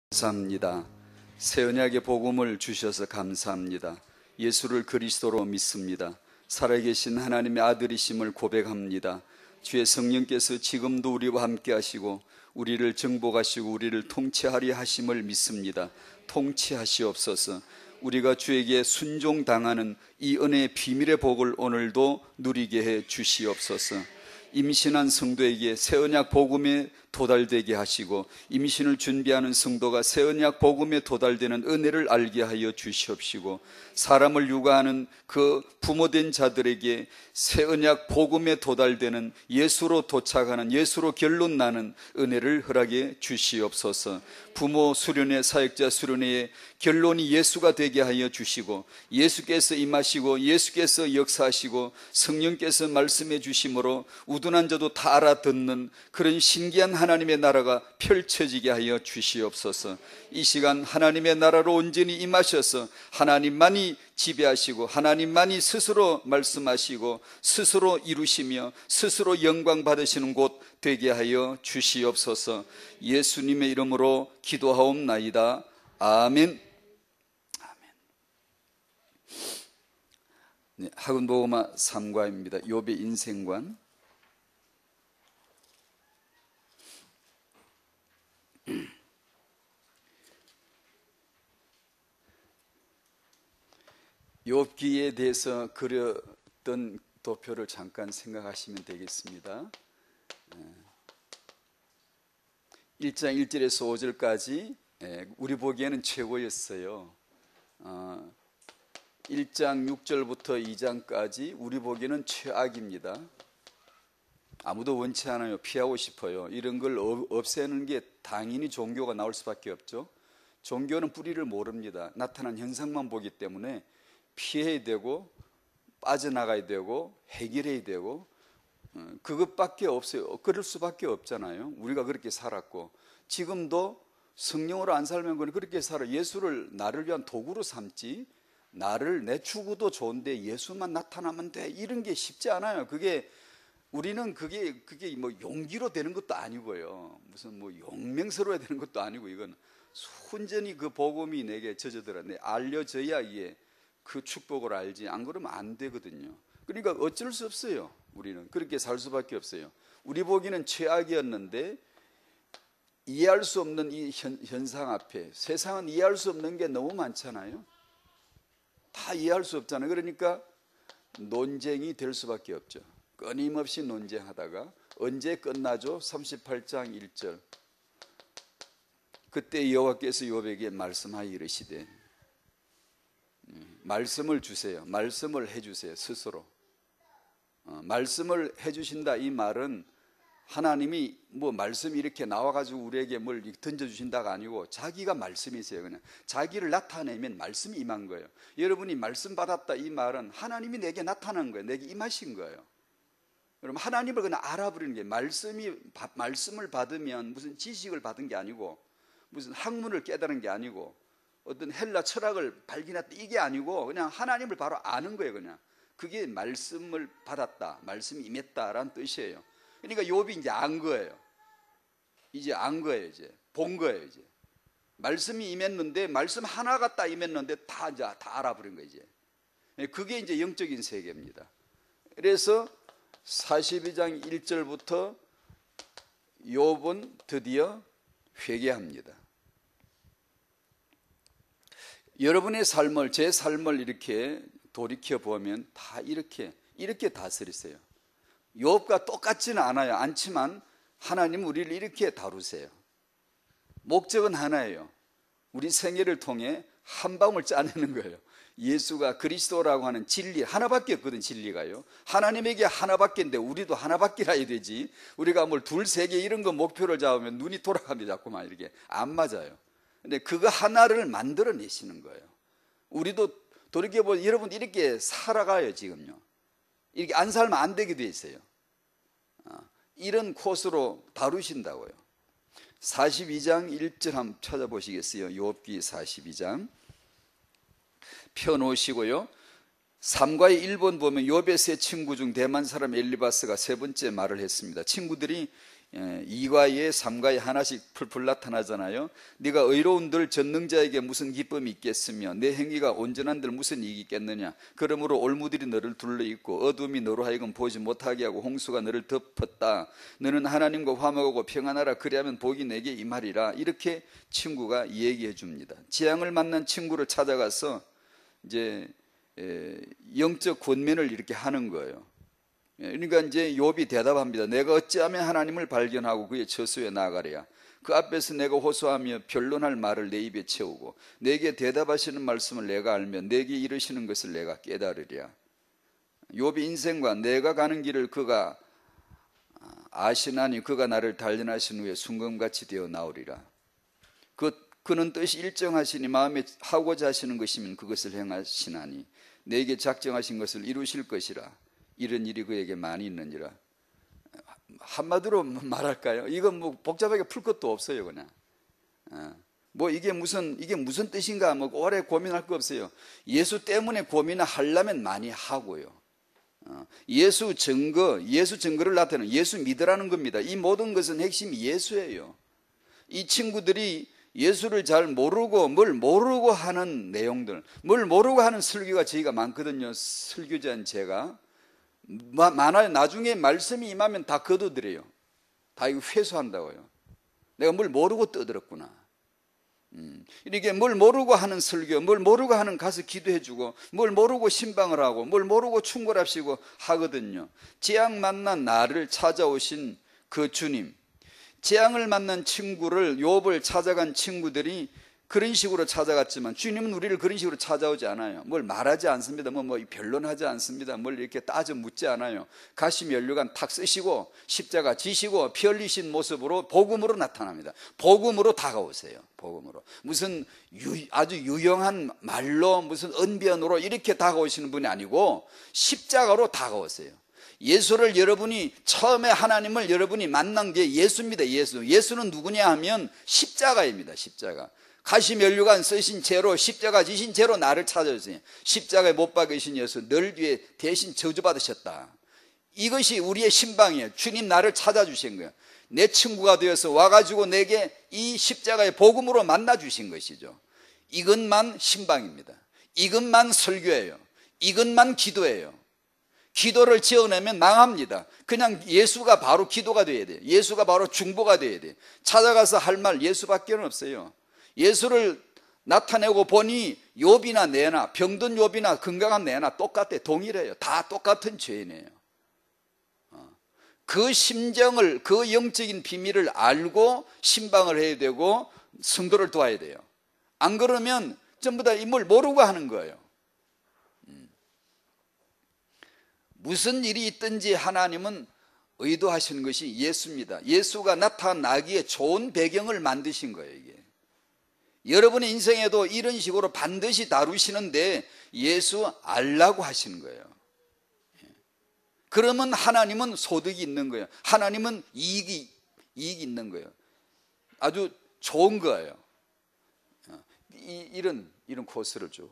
감사합니다. 새 언약의 복음을 주셔서 감사합니다. 예수를 그리스도로 믿습니다. 살아계신 하나님의 아들이심을 고백합니다. 주의 성령께서 지금도 우리와 함께 하시고 우리를 정복하시고 우리를 통치하리 하심을 믿습니다. 통치하시옵소서. 우리가 주에게 순종당하는 이 은혜의 비밀의 복을 오늘도 누리게 해 주시옵소서. 임신한 성도에게 새 언약 복음에 도달되게 하시고 임신을 준비하는 성도가 새 언약 복음에 도달되는 은혜를 알게 하여 주시옵시고, 사람을 육아하는 그 부모된 자들에게 새 언약 복음에 도달되는 예수로 도착하는, 예수로 결론 나는 은혜를 허락해 주시옵소서. 부모 수련회, 사역자 수련회의 결론이 예수가 되게 하여 주시고, 예수께서 임하시고 예수께서 역사하시고 성령께서 말씀해 주심으로 우둔한 자도 다 알아듣는 그런 신기한 하나님의 나라가 펼쳐지게 하여 주시옵소서. 이 시간 하나님의 나라로 온전히 임하셔서 하나님만이 지배하시고 하나님만이 스스로 말씀하시고 스스로 이루시며 스스로 영광 받으시는 곳 되게 하여 주시옵소서. 예수님의 이름으로 기도하옵나이다. 아멘. 네, 학원복음화 3과입니다. 욥의 인생관. 욥기에 대해서 그렸던 도표를 잠깐 생각하시면 되겠습니다. 1장 1절에서 5절까지 우리 보기에는 최고였어요. 1장 6절부터 2장까지 우리 보기에는 최악입니다. 아무도 원치 않아요. 피하고 싶어요. 이런 걸 없애는 게 당연히 종교가 나올 수밖에 없죠. 종교는 뿌리를 모릅니다. 나타난 현상만 보기 때문에 피해야 되고 빠져나가야 되고 해결해야 되고 그것밖에 없어요. 그럴 수밖에 없잖아요. 우리가 그렇게 살았고 지금도 성령으로 안 살면 그렇게 살아. 예수를 나를 위한 도구로 삼지, 나를 내 추구도 좋은데 예수만 나타나면 돼, 이런 게 쉽지 않아요. 우리는 그게 뭐 용기로 되는 것도 아니고요, 무슨 뭐 용맹스러워야 되는 것도 아니고, 이건 순전히 그 복음이 내게 젖어들어 알려져야 이게 그 축복을 알지, 안 그러면 안 되거든요. 그러니까 어쩔 수 없어요. 우리는 그렇게 살 수밖에 없어요. 우리 보기는 최악이었는데 이해할 수 없는 이 현상 앞에, 세상은 이해할 수 없는 게 너무 많잖아요. 다 이해할 수 없잖아요. 그러니까 논쟁이 될 수밖에 없죠. 끊임없이 논쟁하다가 언제 끝나죠? 38장 1절. 그때 여호와께서 욥에게 말씀하여 이르시되, 말씀을 주세요. 말씀을 해주세요. 스스로 말씀을 해주신다. 이 말은 하나님이 뭐 말씀이 이렇게 나와가지고 우리에게 뭘 던져주신다가 아니고 자기가 말씀이세요. 그냥 자기를 나타내면 말씀이 임한 거예요. 여러분이 말씀 받았다, 이 말은 하나님이 내게 나타난 거예요. 내게 임하신 거예요. 여러분, 하나님을 그냥 알아버리는 게, 말씀을 받으면 무슨 지식을 받은 게 아니고 무슨 학문을 깨달은 게 아니고 어떤 헬라 철학을 발견했다, 이게 아니고 그냥 하나님을 바로 아는 거예요. 그냥 그게 말씀을 받았다, 말씀이 임했다라는 뜻이에요. 그러니까 욥이 이제 안 거예요. 이제 안 거예요. 이제 본 거예요. 이제 말씀이 임했는데, 말씀 하나가 딱 임했는데 다 알아버린 거예요. 이제 그게 이제 영적인 세계입니다. 그래서 42장 1절부터 욥은 드디어 회개합니다. 여러분의 삶을, 제 삶을 이렇게 돌이켜 보면 다 이렇게 다스리세요. 욥과 똑같지는 않지만 하나님은 우리를 이렇게 다루세요. 목적은 하나예요. 우리 생애를 통해 한 방울 짜내는 거예요. 예수가 그리스도라고 하는 진리 하나밖에 없거든. 진리가요, 하나님에게 하나밖에인데 우리도 하나밖에라 해야 되지. 우리가 뭘 둘, 세 개 이런 거 목표를 잡으면 눈이 돌아갑니다. 자꾸만 이렇게 안 맞아요. 근데 그거 하나를 만들어내시는 거예요. 우리도 돌이켜보면 여러분 이렇게 살아가요. 지금요 이렇게 안 살면 안 되게 돼 있어요. 이런 코스로 다루신다고요. 42장 1절 한번 찾아보시겠어요? 욥기 42장 펴놓으시고요. 3과의 1번 보면 욥의 세 친구 중 대만 사람 엘리바스가 세 번째 말을 했습니다. 친구들이 2과에 3과에 하나씩 풀풀 나타나잖아요. 네가 의로운들 전능자에게 무슨 기쁨이 있겠으며 내 행위가 온전한들 무슨 이익이 있겠느냐. 그러므로 올무들이 너를 둘러있고 어둠이 너로 하여금 보지 못하게 하고 홍수가 너를 덮었다. 너는 하나님과 화목하고 평안하라. 그리하면 복이 내게 임하리라. 이렇게 친구가 얘기해 줍니다. 재앙을 만난 친구를 찾아가서 이제 영적 권면을 이렇게 하는 거예요. 그러니까 이제 욥이 대답합니다. 내가 어찌하면 하나님을 발견하고 그의 처소에 나아가랴. 그 앞에서 내가 호소하며 변론할 말을 내 입에 채우고 내게 대답하시는 말씀을 내가 알면 내게 이르시는 것을 내가 깨달으랴. 욥의 인생과 내가 가는 길을 그가 아시나니 그가 나를 단련하신 후에 순금같이 되어 나오리라. 그는 뜻이 일정하시니 마음에 하고자 하시는 것이면 그것을 행하시나니 내게 작정하신 것을 이루실 것이라. 이런 일이 그에게 많이 있느니라. 한마디로 말할까요? 이건 뭐 복잡하게 풀 것도 없어요. 그냥 뭐 이게 무슨 뜻인가 뭐 오래 고민할 거 없어요. 예수 때문에 고민을 하려면 많이 하고요. 예수 증거를 나타내는 예수 믿으라는 겁니다. 이 모든 것은 핵심이 예수예요. 이 친구들이 예수를 잘 모르고 뭘 모르고 하는 내용들, 뭘 모르고 하는 설교가 저희가 많거든요. 설교자인 제가 많아요. 나중에 말씀이 임하면 다 거둬들여요. 다 이거 회수한다고요. 내가 뭘 모르고 떠들었구나. 이렇게 뭘 모르고 하는 설교, 뭘 모르고 하는 가서 기도해주고, 뭘 모르고 신방을 하고, 뭘 모르고 충고랍시고 하거든요. 재앙 만난 나를 찾아오신 그 주님, 재앙을 만난 친구를, 욥을 찾아간 친구들이 그런 식으로 찾아갔지만 주님은 우리를 그런 식으로 찾아오지 않아요. 뭘 말하지 않습니다. 뭐 변론하지 않습니다. 뭘 이렇게 따져 묻지 않아요. 가시 면류관 탁 쓰시고 십자가 지시고 피 흘리신 모습으로 복음으로 나타납니다. 복음으로 다가오세요. 복음으로. 무슨 아주 유용한 말로 무슨 언변으로 이렇게 다가오시는 분이 아니고 십자가로 다가오세요. 예수를 여러분이 처음에 하나님을 여러분이 만난 게 예수입니다. 예수는 누구냐 하면 십자가입니다. 십자가. 가시면류관 쓰신 채로 십자가 지신 채로 나를 찾아주세요. 십자가에 못 박으신 예수 널 위해 대신 저주받으셨다. 이것이 우리의 신방이에요. 주님 나를 찾아주신 거예요. 내 친구가 되어서 와가지고 내게 이 십자가의 복음으로 만나주신 것이죠. 이것만 신방입니다. 이것만 설교예요. 이것만 기도예요. 기도를 지어내면 망합니다. 그냥 예수가 바로 기도가 돼야 돼요. 예수가 바로 중보가 돼야 돼요. 찾아가서 할 말 예수밖에 없어요. 예수를 나타내고 보니 욥이나 내나 병든 욥이나 건강한 내나 똑같아. 동일해요. 다 똑같은 죄인이에요. 그 심정을, 그 영적인 비밀을 알고 신방을 해야 되고 성도를 도와야 돼요. 안 그러면 전부 다 뭘 모르고 하는 거예요. 무슨 일이 있든지 하나님은 의도하시는 것이 예수입니다. 예수가 나타나기에 좋은 배경을 만드신 거예요. 이게 여러분의 인생에도 이런 식으로 반드시 다루시는데 예수 알라고 하시는 거예요. 그러면 하나님은 소득이 있는 거예요. 하나님은 이익이 있는 거예요. 아주 좋은 거예요. 이런 코스를 줘.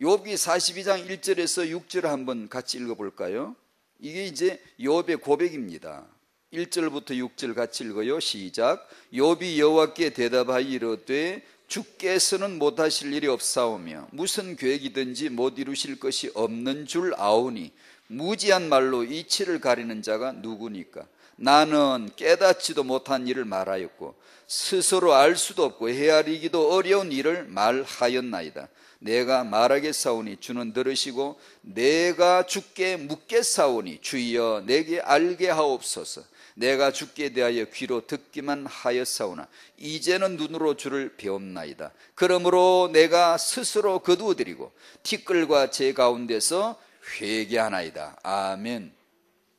욥기 42장 1절에서 6절을 한번 같이 읽어볼까요? 이게 이제 욥의 고백입니다. 1절부터 6절 같이 읽어요. 시작. 욥이 여호와께 대답하여 이르되 주께서는 못하실 일이 없사오며 무슨 계획이든지 못 이루실 것이 없는 줄 아오니 무지한 말로 이치를 가리는 자가 누구니까? 나는 깨닫지도 못한 일을 말하였고 스스로 알 수도 없고 헤아리기도 어려운 일을 말하였나이다. 내가 말하겠사오니 주는 들으시고 내가 주께 묻겠사오니 주여 내게 알게 하옵소서. 내가 주께 대하여 귀로 듣기만 하였사오나 이제는 눈으로 주를 배움나이다. 그러므로 내가 스스로 거두어드리고 티끌과 제 가운데서 회개하나이다. 아멘.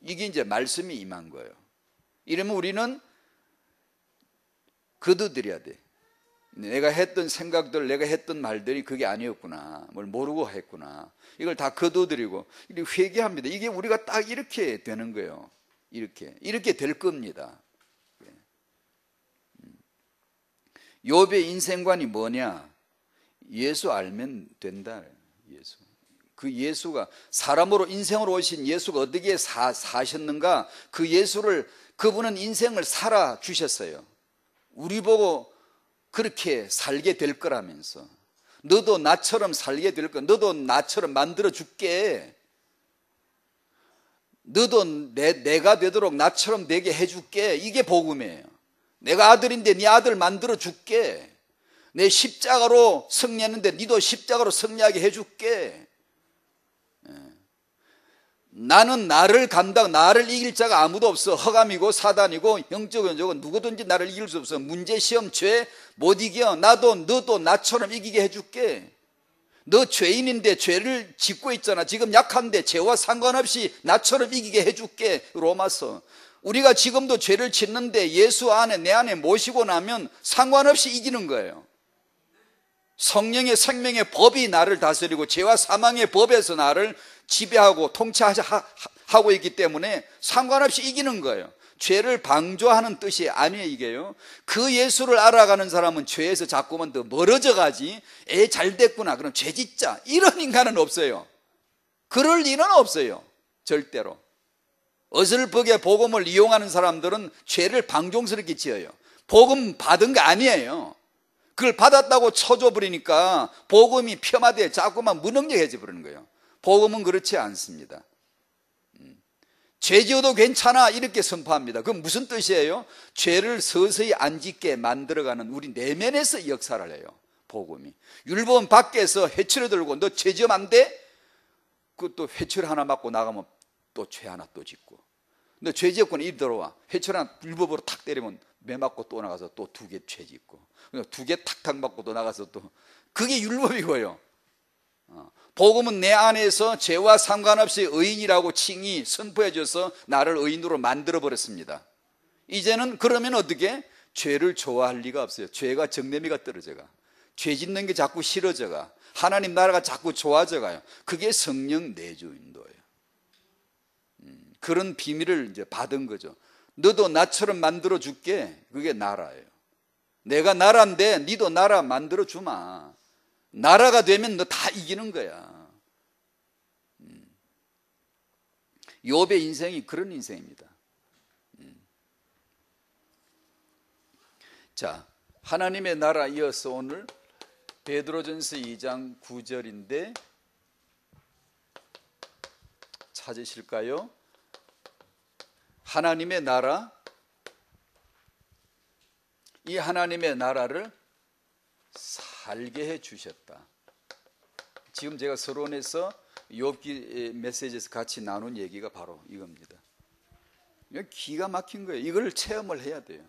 이게 이제 말씀이 임한 거예요. 이러면 우리는 거두어드려야 돼. 내가 했던 생각들, 내가 했던 말들이 그게 아니었구나. 뭘 모르고 했구나. 이걸 다 거둬들이고 회개합니다. 이게 우리가 딱 이렇게 되는 거예요. 이렇게 될 겁니다. 욥의 인생관이 뭐냐? 예수 알면 된다. 예수. 그 예수가 사람으로 인생으로 오신 예수가 어떻게 사셨는가? 그 예수를 그분은 인생을 살아 주셨어요. 우리 보고 그렇게 살게 될 거라면서. 너도 나처럼 살게 될 거야. 너도 나처럼 만들어 줄게. 너도 내가 되도록 나처럼 되게 해줄게. 이게 복음이에요. 내가 아들인데 네 아들 만들어 줄게. 내 십자가로 승리했는데 너도 십자가로 승리하게 해줄게. 나는 나를 이길 자가 아무도 없어. 흑암이고 사단이고 영적인 적은 누구든지 나를 이길 수 없어. 문제, 시험, 죄 못 이겨. 너도 나처럼 이기게 해줄게. 너 죄인인데 죄를 짓고 있잖아. 지금 약한데 죄와 상관없이 나처럼 이기게 해줄게. 로마서. 우리가 지금도 죄를 짓는데 예수 안에 내 안에 모시고 나면 상관없이 이기는 거예요. 성령의 생명의 법이 나를 다스리고 죄와 사망의 법에서 나를 지배하고 통치하고 있기 때문에 상관없이 이기는 거예요. 죄를 방조하는 뜻이 아니에요. 이게요. 그 예수를 알아가는 사람은 죄에서 자꾸만 더 멀어져 가지. 잘 됐구나 그럼 죄 짓자 이런 인간은 없어요. 그럴 일은 없어요. 절대로. 어설프게 복음을 이용하는 사람들은 죄를 방종스럽게 지어요. 복음 받은 거 아니에요. 그걸 받았다고 쳐줘버리니까 복음이 폄하돼 자꾸만 무능력해져 버리는 거예요. 복음은 그렇지 않습니다. 죄 지어도 괜찮아 이렇게 선포합니다. 그건 무슨 뜻이에요? 죄를 서서히 안 짓게 만들어가는 우리 내면에서 역사를 해요. 복음이. 율법 밖에서 회초리 들고 너 죄 지으면 안 돼? 그것도 회초리 하나 맞고 나가면 또 죄 하나 또 짓고. 너 죄 지었구나 이리 들어와. 회초리 하나 율법으로 탁 때리면 매 맞고 또 나가서 또 두 개 죄 짓고. 두 개 탁탁 맞고 또 나가서 또. 그게 율법이고요. 복음은 내 안에서 죄와 상관없이 의인이라고 칭이 선포해 줘서 나를 의인으로 만들어 버렸습니다. 이제는 그러면 어떻게? 죄를 좋아할 리가 없어요. 죄가 정내미가 떨어져가. 죄 짓는 게 자꾸 싫어져가. 하나님 나라가 자꾸 좋아져가요. 그게 성령 내주 인도예요. 그런 비밀을 이제 받은 거죠. 너도 나처럼 만들어 줄게. 그게 나라예요. 내가 나라인데 니도 나라 만들어 주마. 나라가 되면 너 다 이기는 거야. 욥의 인생이 그런 인생입니다. 자, 하나님의 나라 이어서 오늘 베드로전서 2장 9절인데 찾으실까요? 하나님의 나라, 이 하나님의 나라를 살게 해 주셨다. 지금 제가 서론에서 욥기 메시지에서 같이 나눈 얘기가 바로 이겁니다. 기가 막힌 거예요. 이걸 체험을 해야 돼요.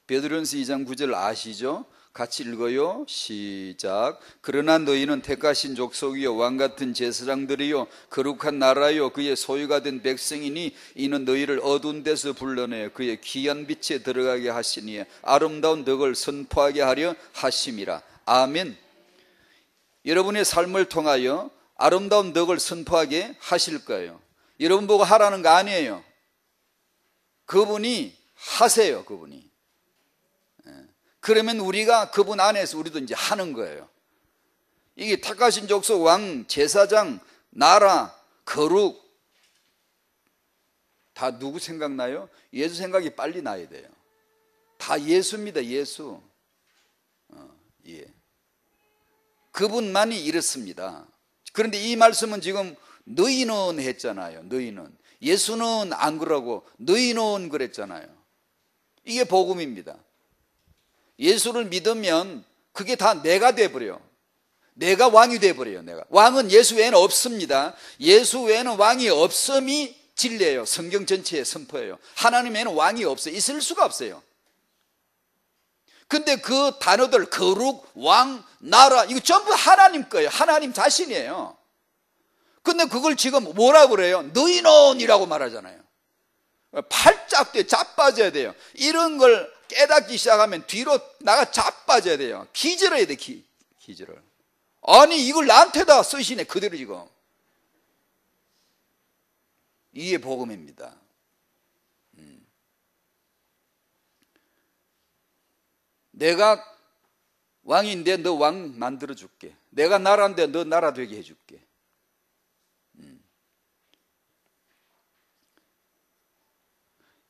베드로전서 2장 9절 아시죠? 같이 읽어요. 시작. 그러나 너희는 택하신 족속이요 왕같은 제사장들이요 거룩한 나라요 그의 소유가 된 백성이니 이는 너희를 어두운 데서 불러내 그의 귀한 빛에 들어가게 하시니 아름다운 덕을 선포하게 하려 하심이라. 아멘. 여러분의 삶을 통하여 아름다운 덕을 선포하게 하실 거예요. 여러분 보고 하라는 거 아니에요. 그분이 하세요. 그분이. 그러면 우리가 그분 안에서 우리도 이제 하는 거예요. 이게 택하신 족속, 왕, 제사장, 나라, 거룩 다 누구 생각나요? 예수 생각이 빨리 나야 돼요. 다 예수입니다. 예수. 예. 그분만이 이렇습니다. 그런데 이 말씀은 지금 너희는 했잖아요. 너희는. 예수는 안 그러고 너희는 그랬잖아요. 이게 복음입니다. 예수를 믿으면 그게 다 내가 돼버려요. 내가 왕이 돼버려요. 내가. 왕은 예수 외에는 없습니다. 예수 외에는 왕이 없음이 진리예요. 성경 전체에 선포해요. 하나님 외에는 왕이 없어요. 있을 수가 없어요. 근데 그 단어들 거룩, 왕, 나라 이거 전부 하나님 거예요. 하나님 자신이에요. 근데 그걸 지금 뭐라고 그래요? 너희는 이라고 말하잖아요. 팔짝 뛰어 자빠져야 돼요. 이런 걸 깨닫기 시작하면 뒤로 나가 자빠져야 돼요. 기절해야 돼. 기절을. 아니 이걸 나한테다 쓰시네. 그대로 지금. 이게 복음입니다. 내가 왕인데 너 왕 만들어줄게. 내가 나라인데 너 나라 되게 해줄게.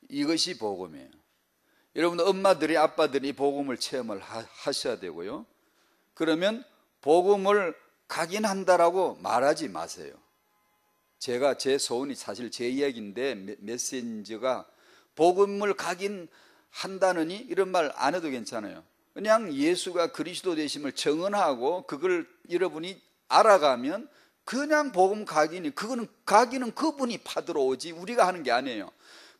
이것이 복음이에요. 여러분, 엄마들이, 아빠들이 복음을 체험을 하셔야 되고요. 그러면 복음을 각인한다라고 말하지 마세요. 제가 제 소원이 사실 제 이야기인데 메신저가 복음을 각인한다느니 이런 말 안 해도 괜찮아요. 그냥 예수가 그리스도 되심을 정언하고 그걸 여러분이 알아가면 그냥 복음 각인이, 그거는 각인은 그분이 받으러 오지 우리가 하는 게 아니에요.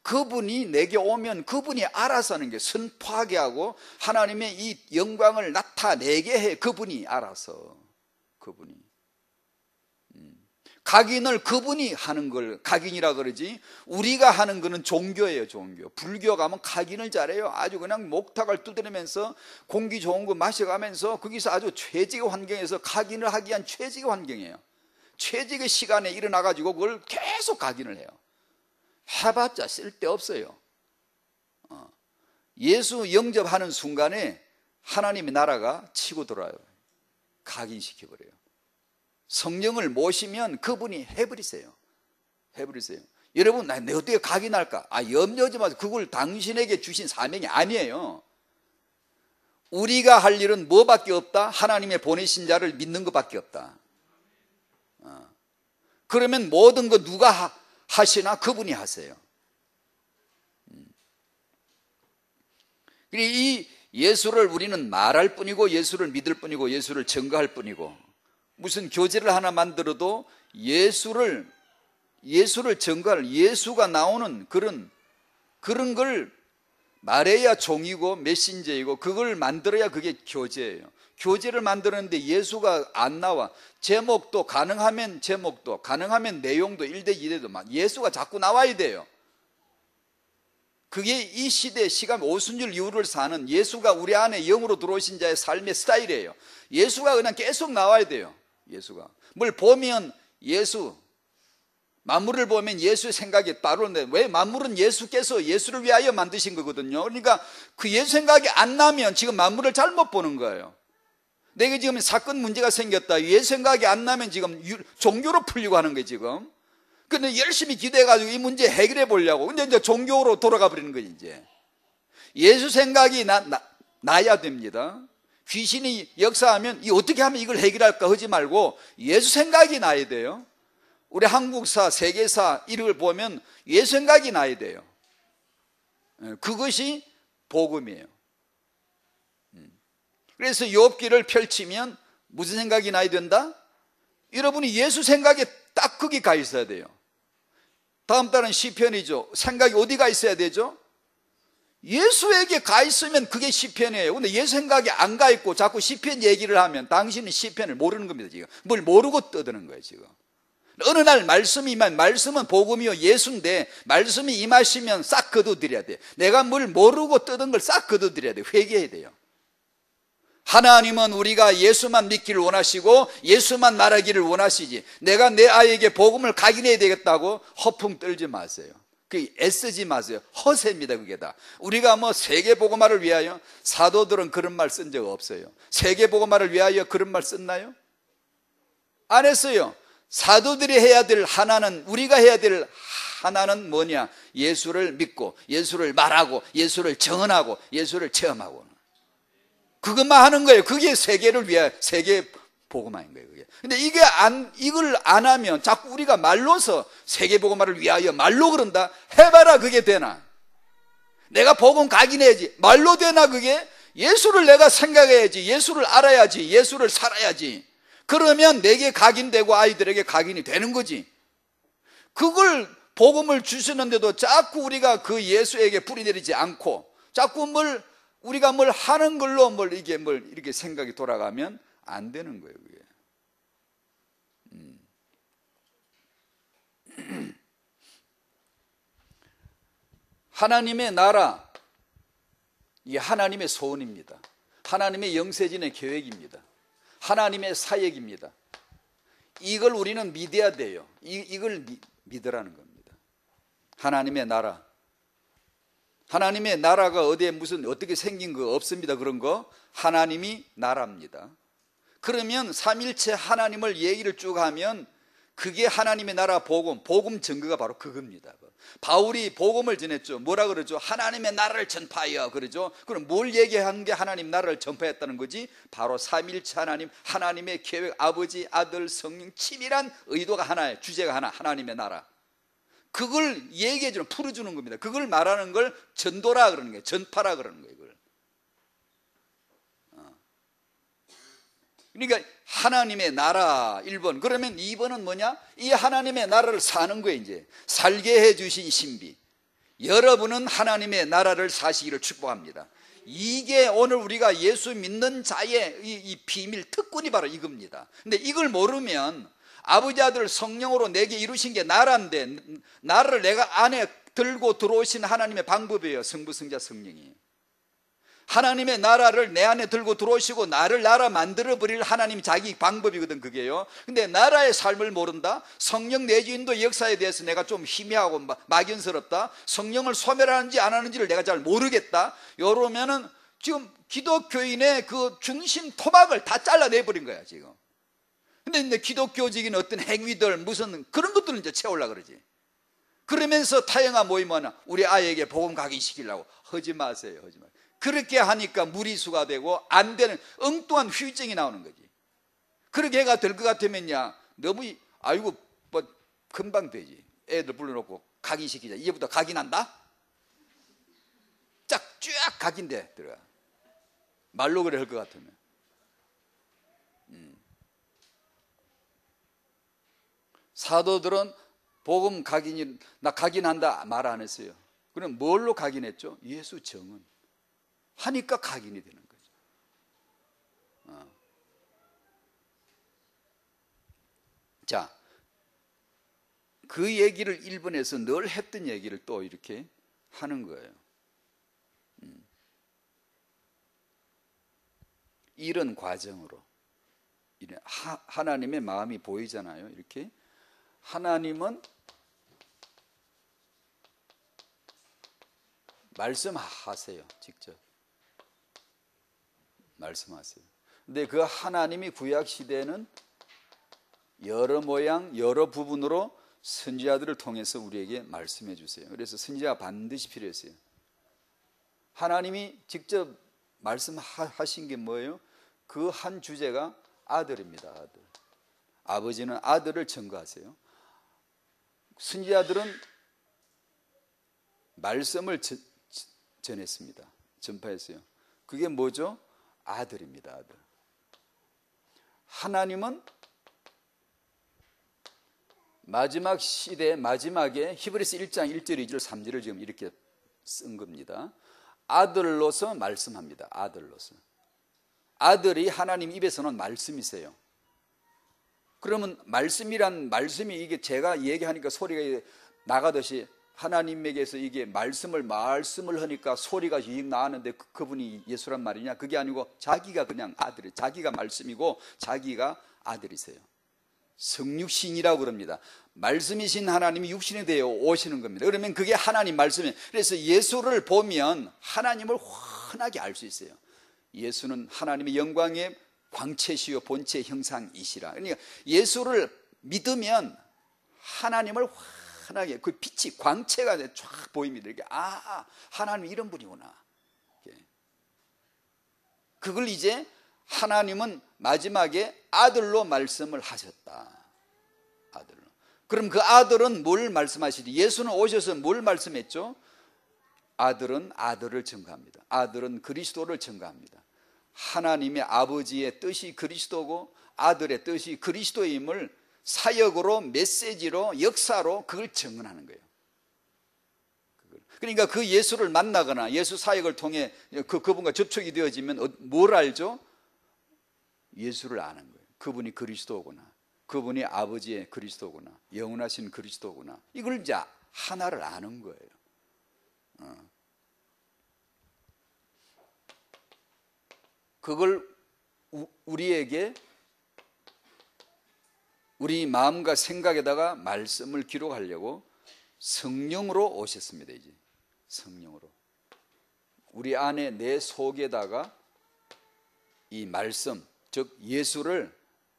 그분이 내게 오면 그분이 알아서 하는 게, 선포하게 하고 하나님의 이 영광을 나타내게 해. 그분이 알아서. 그분이 각인을 그분이 하는 걸 각인이라 그러지, 우리가 하는 거는 종교예요. 종교. 불교 가면 각인을 잘해요. 아주 그냥 목탁을 두드리면서 공기 좋은 거 마셔가면서 거기서 아주 최적의 환경에서 각인을 하기 위한 최적의 환경이에요. 최적의 시간에 일어나가지고 그걸 계속 각인을 해요. 해봤자 쓸데없어요. 예수 영접하는 순간에 하나님의 나라가 치고 들어와요. 각인시켜버려요. 성령을 모시면 그분이 해버리세요. 해버리세요. 여러분, 내 어떻게 각인할까? 염려하지 마세요. 그걸 당신에게 주신 사명이 아니에요. 우리가 할 일은 뭐밖에 없다? 하나님의 보내신 자를 믿는 것밖에 없다. 그러면 모든 거 누가 하시나? 그분이 하세요. 이 예수를 우리는 말할 뿐이고, 예수를 믿을 뿐이고, 예수를 증거할 뿐이고, 무슨 교제를 하나 만들어도 예수를 증거할, 예수가 나오는 그런 걸 말해야 종이고 메신저이고, 그걸 만들어야 그게 교제예요. 교제를 만드는데 예수가 안 나와. 제목도 가능하면 내용도 1대 2대도 예수가 자꾸 나와야 돼요. 그게 이 시대 시간 오순절 이후를 사는 예수가 우리 안에 영으로 들어오신 자의 삶의 스타일이에요. 예수가 그냥 계속 나와야 돼요. 예수가 뭘 보면 예수, 만물을 보면 예수의 생각이 따르는데, 왜? 만물은 예수께서 예수를 위하여 만드신 거거든요. 그러니까 그 예수 생각이 안 나면 지금 만물을 잘못 보는 거예요. 내가 지금 사건 문제가 생겼다, 예수 생각이 안 나면 지금 종교로 풀려고 하는 거예요 지금. 근데 열심히 기도해가지고 이 문제 해결해 보려고. 근데 이제 종교로 돌아가 버리는 거예요. 이제 예수 생각이 나야 됩니다. 귀신이 역사하면 어떻게 하면 이걸 해결할까 하지 말고 예수 생각이 나야 돼요. 우리 한국사, 세계사 이런 걸 보면 예수 생각이 나야 돼요. 그것이 복음이에요. 그래서 욥기를 펼치면 무슨 생각이 나야 된다? 여러분이 예수 생각에 딱 거기 가 있어야 돼요. 다음 달은 시편이죠. 생각이 어디 가 있어야 되죠? 예수에게 가 있으면 그게 시편이에요. 근데 예수 생각이 안 가 있고 자꾸 시편 얘기를 하면 당신은 시편을 모르는 겁니다. 지금 뭘 모르고 떠드는 거예요 지금. 어느 날 말씀이 임하면, 말씀은 복음이요 예수인데 말씀이 임하시면 싹 거둬들여야 돼. 내가 뭘 모르고 떠든 걸 싹 거둬들여야 돼. 회개해야 돼요. 하나님은 우리가 예수만 믿기를 원하시고 예수만 말하기를 원하시지, 내가 내 아이에게 복음을 각인해야 되겠다고 허풍 떨지 마세요. 그 애쓰지 마세요. 허세입니다. 그게 다. 우리가 세계복음화를 위하여, 사도들은 그런 말 쓴 적 없어요. 세계복음화를 위하여 그런 말 썼나요? 안 했어요. 사도들이 해야 될 하나는, 우리가 해야 될 하나는 뭐냐? 예수를 믿고 예수를 말하고 예수를 정언하고 예수를 체험하고, 그것만 하는 거예요. 그게 세계를 위하여 세계 복음화인 거예요. 그게. 근데 이걸 안 하면 자꾸 우리가 말로서 세계 복음화를 위하여 말로 그런다. 해봐라. 그게 되나? 내가 복음 각인해야지. 말로 되나 그게? 예수를 내가 생각해야지. 예수를 알아야지. 예수를 살아야지. 그러면 내게 각인되고 아이들에게 각인이 되는 거지. 그걸 복음을 주시는데도 자꾸 우리가 그 예수에게 뿌리내리지 않고 자꾸 우리가 뭘 하는 걸로 이렇게 생각이 돌아가면 안 되는 거예요, 그게. 하나님의 나라, 이게 하나님의 소원입니다. 하나님의 영세진의 계획입니다. 하나님의 사역입니다. 이걸 우리는 믿어야 돼요. 이걸 믿으라는 겁니다. 하나님의 나라. 하나님의 나라가 어디에 어떻게 생긴 거 없습니다. 그런 거. 하나님이 나라입니다. 그러면 삼일체 하나님을 얘기를 쭉 하면 그게 하나님의 나라 복음 증거가 바로 그겁니다. 바울이 복음을 전했죠. 뭐라 그러죠? 하나님의 나라를 전파하여 그러죠. 그럼 뭘 얘기한 게 하나님 나라를 전파했다는 거지? 바로 삼일체 하나님, 하나님의 계획, 아버지, 아들, 성령, 치밀한 의도가 하나예요. 주제가 하나, 하나님의 나라. 그걸 얘기해주는, 풀어주는 겁니다. 그걸 말하는 걸 전도라 그러는 거예요. 전파라 그러는 거예요. 이걸. 그러니까 하나님의 나라 1번. 그러면 2번은 뭐냐? 이 하나님의 나라를 사는 거예요. 이제 살게 해주신 신비. 여러분은 하나님의 나라를 사시기를 축복합니다. 이게 오늘 우리가 예수 믿는 자의 이 비밀 특권이 바로 이겁니다. 근데 이걸 모르면 아버지 아들 성령으로 내게 이루신 게 나라인데, 나라를 내가 안에 들고 들어오신 하나님의 방법이에요. 성부 성자 성령이. 하나님의 나라를 내 안에 들고 들어오시고 나를 나라 만들어버릴 하나님 자기 방법이거든, 그게요. 근데 나라의 삶을 모른다? 성령 내주인도 역사에 대해서 내가 좀 희미하고 막연스럽다? 성령을 소멸하는지 안 하는지를 내가 잘 모르겠다? 이러면은 지금 기독교인의 그 중심 토막을 다 잘라내버린 거야, 지금. 근데 이제 기독교적인 어떤 행위들, 무슨 그런 것들은 이제 채우려고 그러지. 그러면서 타영아 모임 하나, 우리 아이에게 복음 각인시키려고. 하지 마세요, 하지 마세요. 그렇게 하니까 무리수가 되고 안 되는 엉뚱한 후유증이 나오는 거지. 그렇게 해가 될 것 같으면야 너무 아이고 뭐 금방 되지. 애들 불러놓고 각인시키자. 이제부터 각인한다? 쫙 각인돼 들어가. 말로 그래 할 것 같으면. 사도들은 복음 각인이 나 각인한다 말 안 했어요. 그럼 뭘로 각인했죠? 예수 정은. 하니까 각인이 되는 거죠. 자, 그 얘기를 1번에서 늘 했던 얘기를 또 이렇게 하는 거예요. 이런 과정으로 하나님의 마음이 보이잖아요. 이렇게 하나님은 말씀하세요. 직접 말씀하세요. 근데 그 하나님이 구약 시대에는 여러 모양 여러 부분으로 선지자들을 통해서 우리에게 말씀해 주세요. 그래서 선지자가 반드시 필요했어요. 하나님이 직접 말씀하신 게 뭐예요? 그 한 주제가 아들입니다. 아들. 아버지는 아들을 증거하세요. 선지자들은 말씀을 전했습니다. 전파했어요. 그게 뭐죠? 아들입니다. 아들. 하나님은 마지막 시대 마지막에 히브리서 1장 1절 2절 3절을 지금 이렇게 쓴 겁니다. 아들로서 말씀합니다. 아들로서. 아들이 하나님 입에서 나온 말씀이세요. 그러면 말씀이란 말씀이 이게 제가 얘기하니까 소리가 나가듯이 하나님에게서 이게 말씀을 하니까 소리가 익 나왔는데 그분이 예수란 말이냐? 그게 아니고 자기가 그냥 아들이, 자기가 말씀이고 자기가 아들이세요. 성육신이라고 그럽니다. 말씀이신 하나님이 육신이 되어 오시는 겁니다. 그러면 그게 하나님 말씀이에요. 그래서 예수를 보면 하나님을 환하게 알 수 있어요. 예수는 하나님의 영광의 광채시요 본체 형상이시라. 그러니까 예수를 믿으면 하나님을 환하게 그 빛이 광채가 쫙 보입니다. 이렇게 하나님 이런 분이구나. 그걸 이제 하나님은 마지막에 아들로 말씀을 하셨다. 아들로. 그럼 그 아들은 뭘 말씀하시지? 예수는 오셔서 뭘 말씀했죠? 아들은 아들을 증거합니다. 아들은 그리스도를 증거합니다. 하나님의 아버지의 뜻이 그리스도고 아들의 뜻이 그리스도임을 사역으로, 메시지로, 역사로 그걸 증언하는 거예요. 그러니까 그 예수를 만나거나 예수 사역을 통해 그분과 접촉이 되어지면 뭘 알죠? 예수를 아는 거예요. 그분이 그리스도구나. 그분이 아버지의 그리스도구나. 영원하신 그리스도구나. 이걸 이제 하나를 아는 거예요. 그걸 우리에게 우리 마음과 생각에다가 말씀을 기록하려고 성령으로 오셨습니다. 이제 성령으로 우리 안에 내 속에다가 이 말씀, 즉 예수를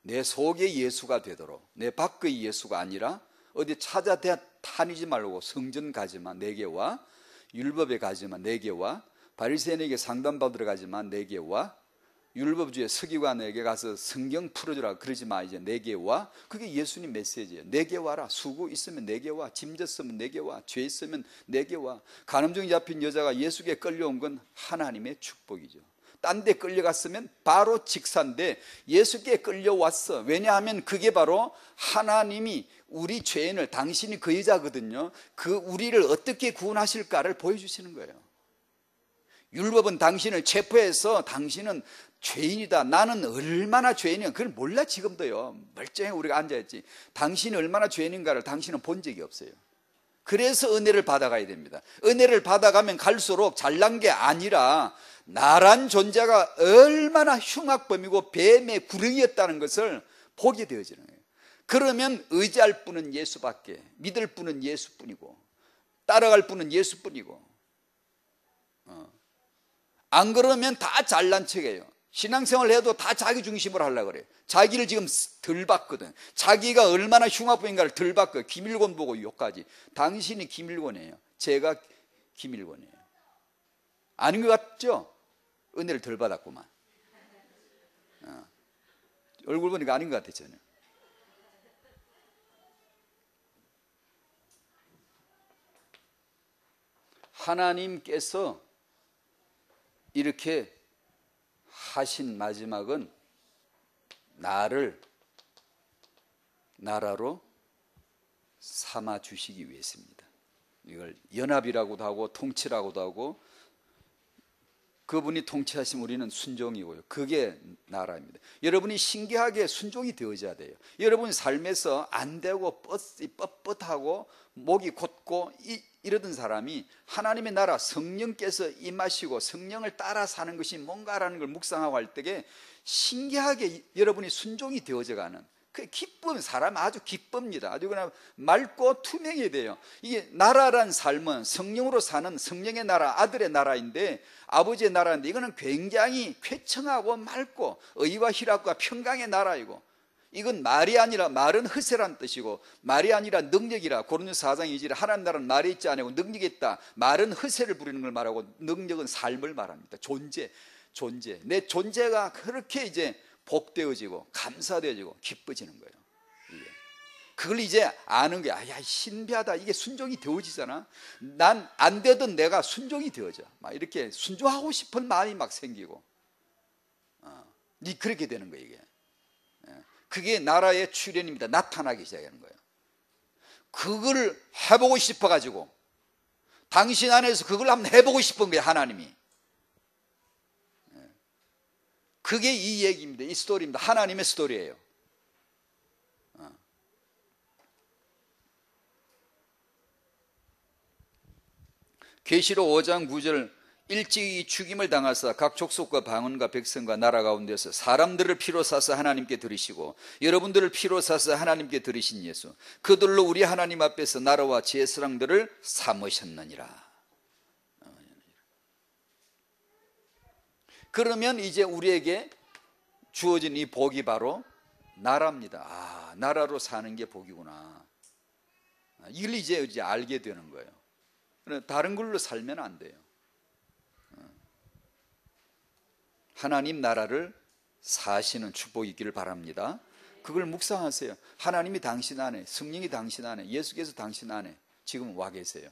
내 속의 예수가 되도록, 내 밖의 예수가 아니라 어디 찾아다니지 말고 성전 가지마 4개와 율법에 가지마 4개와 바리새인에게 상담받으러 가지마 4개와 율법주의 서기관에게 가서 성경 풀어주라 그러지 마 이제 4개와 그게 예수님 메시지예요. 4개 와라. 수고 있으면 4개 와. 짐졌으면 4개 와. 죄 있으면 4개 와. 간음증이 잡힌 여자가 예수께 끌려온 건 하나님의 축복이죠. 딴 데 끌려갔으면 바로 직사인데 예수께 끌려왔어. 왜냐하면 그게 바로 하나님이 우리 죄인을, 당신이 그 여자거든요, 그 우리를 어떻게 구원하실까를 보여주시는 거예요. 율법은 당신을 체포해서 당신은 죄인이다, 나는 얼마나 죄인이야, 그걸 몰라. 지금도요 멀쩡히 우리가 앉아있지. 당신이 얼마나 죄인인가를 당신은 본 적이 없어요. 그래서 은혜를 받아가야 됩니다. 은혜를 받아가면 갈수록 잘난 게 아니라 나란 존재가 얼마나 흉악범이고 뱀의 구렁이였다는 것을 보게 되어지는 거예요. 그러면 의지할 분은 예수밖에, 믿을 분은 예수뿐이고 따라갈 분은 예수뿐이고, 안 그러면 다 잘난 척이에요. 신앙생활을 해도 다 자기 중심으로 하려고 그래요. 자기를 지금 덜 봤거든. 자기가 얼마나 흉악범인가를 덜 봤거든. 김일곤 보고 욕하지. 당신이 김일곤이에요. 제가 김일곤이에요. 아닌 것 같죠? 은혜를 덜 받았구만. 얼굴 보니까 아닌 것 같아 저는. 하나님께서 이렇게 하신 마지막은 나를 나라로 삼아 주시기 위해서입니다. 이걸 연합이라고도 하고 통치라고도 하고, 그분이 통치하시면 우리는 순종이고요. 그게 나라입니다. 여러분이 신기하게 순종이 되어져야 돼요. 여러분 삶에서 안 되고 뻣뻣하고 목이 곧고 이러던 사람이 하나님의 나라, 성령께서 임하시고 성령을 따라 사는 것이 뭔가라는 걸 묵상하고 할 때에 신기하게 여러분이 순종이 되어져 가는 그 기쁨, 사람 아주 기쁩니다. 아주 그냥 맑고 투명해야 돼요. 이게 나라란 삶은 성령으로 사는 성령의 나라, 아들의 나라인데, 아버지의 나라인데, 이거는 굉장히 쾌청하고 맑고 의와 희락과 평강의 나라이고, 이건 말이 아니라, 말은 허세란 뜻이고 말이 아니라 능력이라. 고린도서 4장 2절에 하나님 나라는 말이 있지 않고 능력이 있다. 말은 허세를 부리는 걸 말하고 능력은 삶을 말합니다. 존재. 내 존재가 그렇게 이제 복되어지고 감사되어지고 기뻐지는 거예요. 이게. 그걸 이제 아는 거야. 야, 신비하다. 이게 순종이 되어지잖아. 난 안 되던 내가 순종이 되어져. 막 이렇게 순종하고 싶은 마음이 막 생기고, 그렇게 되는 거예요. 이게. 그게 나라의 출현입니다. 나타나기 시작하는 거예요. 그걸 해보고 싶어가지고, 당신 안에서 그걸 한번 해보고 싶은 거예요. 하나님이. 그게 이 얘기입니다. 이 스토리입니다. 하나님의 스토리예요. 계시록 5장 9절, 일찍이 죽임을 당하사 각 족속과 방언과 백성과 나라 가운데서 사람들을 피로 사서 하나님께 드리시고 여러분들을 피로 사서 하나님께 드리신 예수, 그들로 우리 하나님 앞에서 나라와 제사장들을 삼으셨느니라. 그러면 이제 우리에게 주어진 이 복이 바로 나라입니다. 아, 나라로 사는 게 복이구나. 이걸 이제 알게 되는 거예요. 다른 걸로 살면 안 돼요. 하나님 나라를 사시는 축복이 있기를 바랍니다. 그걸 묵상하세요. 하나님이 당신 안에, 성령이 당신 안에, 예수께서 당신 안에 지금 와 계세요.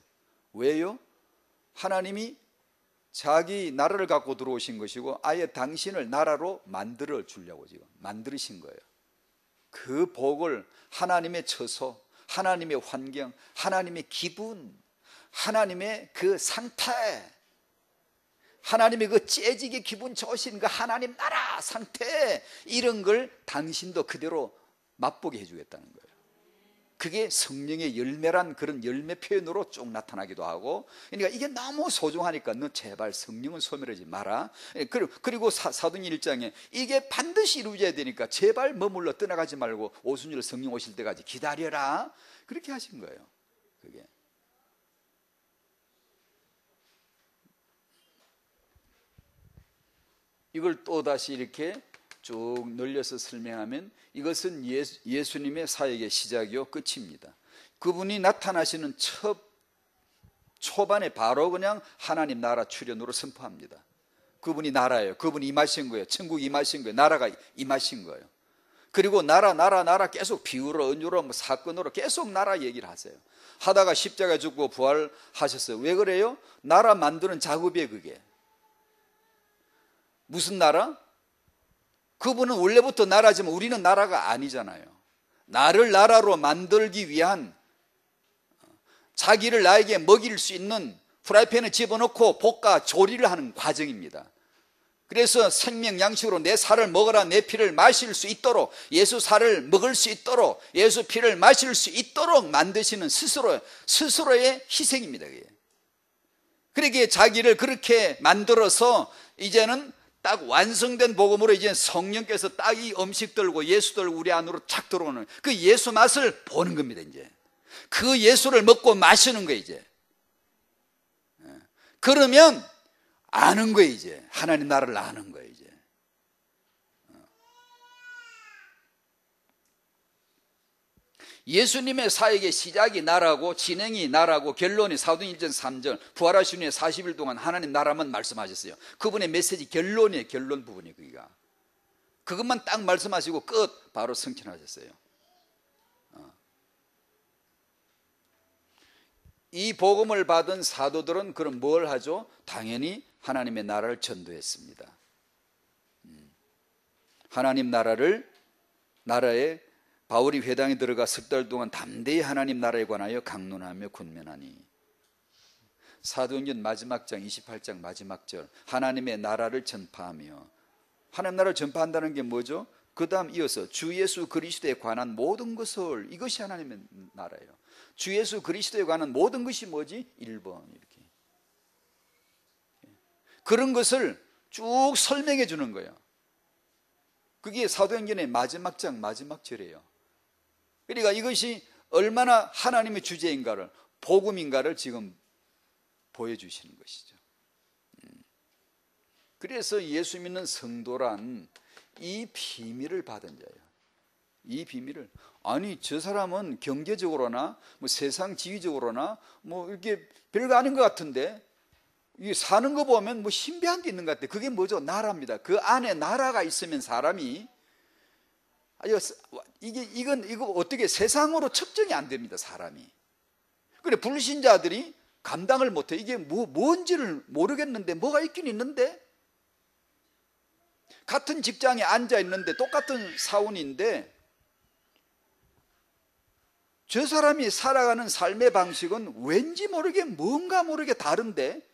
왜요? 하나님이 자기 나라를 갖고 들어오신 것이고 아예 당신을 나라로 만들어 주려고 지금 만드신 거예요. 그 복을 하나님의 처소, 하나님의 환경, 하나님의 기분, 하나님의 그 상태, 하나님의 그 재지게 기분 좋으신 그 하나님 나라 상태, 이런 걸 당신도 그대로 맛보게 해주겠다는 거예요. 그게 성령의 열매란 그런 열매 표현으로 쭉 나타나기도 하고, 그러니까 이게 너무 소중하니까 너 제발 성령은 소멸하지 마라. 그리고 사도행전 1장에 이게 반드시 이루어져야 되니까 제발 머물러 떠나가지 말고 오순절 성령 오실 때까지 기다려라. 그렇게 하신 거예요. 그게. 이걸 또다시 이렇게 쭉 늘려서 설명하면 이것은 예수님의 사역의 시작이요 끝입니다. 그분이 나타나시는 첫 초반에 바로 그냥 하나님 나라 출현으로 선포합니다. 그분이 나라예요. 그분이 임하신 거예요. 천국이 임하신 거예요. 나라가 임하신 거예요. 그리고 나라 계속 비유로 은유로 뭐 사건으로 계속 나라 얘기를 하세요. 하다가 십자가에 죽고 부활하셨어요. 왜 그래요? 나라 만드는 작업이에요. 그게 무슨 나라? 그분은 원래부터 나라지만 우리는 나라가 아니잖아요. 나를 나라로 만들기 위한, 자기를 나에게 먹일 수 있는 프라이팬에 집어넣고 볶아 조리를 하는 과정입니다. 그래서 생명 양식으로 내 살을 먹어라, 내 피를 마실 수 있도록, 예수 살을 먹을 수 있도록, 예수 피를 마실 수 있도록 만드시는 스스로의 희생입니다. 그러기에 자기를 그렇게 만들어서 이제는 딱 완성된 복음으로 이제 성령께서 딱 이 음식 들고 예수들 우리 안으로 착 들어오는 그 예수 맛을 보는 겁니다. 이제 그 예수를 먹고 마시는 거예요. 이제 그러면 아는 거예요. 이제 하나님 나라를 아는 거예요. 이제 예수님의 사역의 시작이 나라고 진행이 나라고 결론이 사도행 1전 3절 부활하신 후에 40일 동안 하나님 나라만 말씀하셨어요. 그분의 메시지 결론이에요. 결론 부분이 그기가 그것만 딱 말씀하시고 끝 바로 승천하셨어요. 이 복음을 받은 사도들은 그럼 뭘 하죠? 당연히 하나님의 나라를 전도했습니다. 하나님 나라에 바울이 회당에 들어가 석 달 동안 담대히 하나님 나라에 관하여 강론하며 권면하니, 사도행전 마지막 장 28장 마지막 절 하나님의 나라를 전파하며, 하나님 나라를 전파한다는 게 뭐죠? 그 다음 이어서 주 예수 그리스도에 관한 모든 것을, 이것이 하나님의 나라예요. 주 예수 그리스도에 관한 모든 것이 뭐지? 1번 이렇게 그런 것을 쭉 설명해 주는 거예요. 그게 사도행전의 마지막 장 마지막 절이에요. 그러니까 이것이 얼마나 하나님의 주제인가를, 복음인가를 지금 보여주시는 것이죠. 그래서 예수 믿는 성도란 이 비밀을 받은 자예요. 이 비밀을, 아니 저 사람은 경제적으로나 뭐 세상 지위적으로나 뭐 이렇게 별거 아닌 것 같은데 이 사는 거 보면 뭐 신비한 게 있는 것 같아. 그게 뭐죠? 나라입니다. 그 안에 나라가 있으면 사람이, 이거 어떻게 세상으로 측정이 안 됩니다. 사람이. 그래 불신자들이 감당을 못해. 이게 뭔지를 모르겠는데 뭐가 있긴 있는데, 같은 직장에 앉아 있는데 똑같은 사원인데 저 사람이 살아가는 삶의 방식은 왠지 모르게 뭔가 모르게 다른데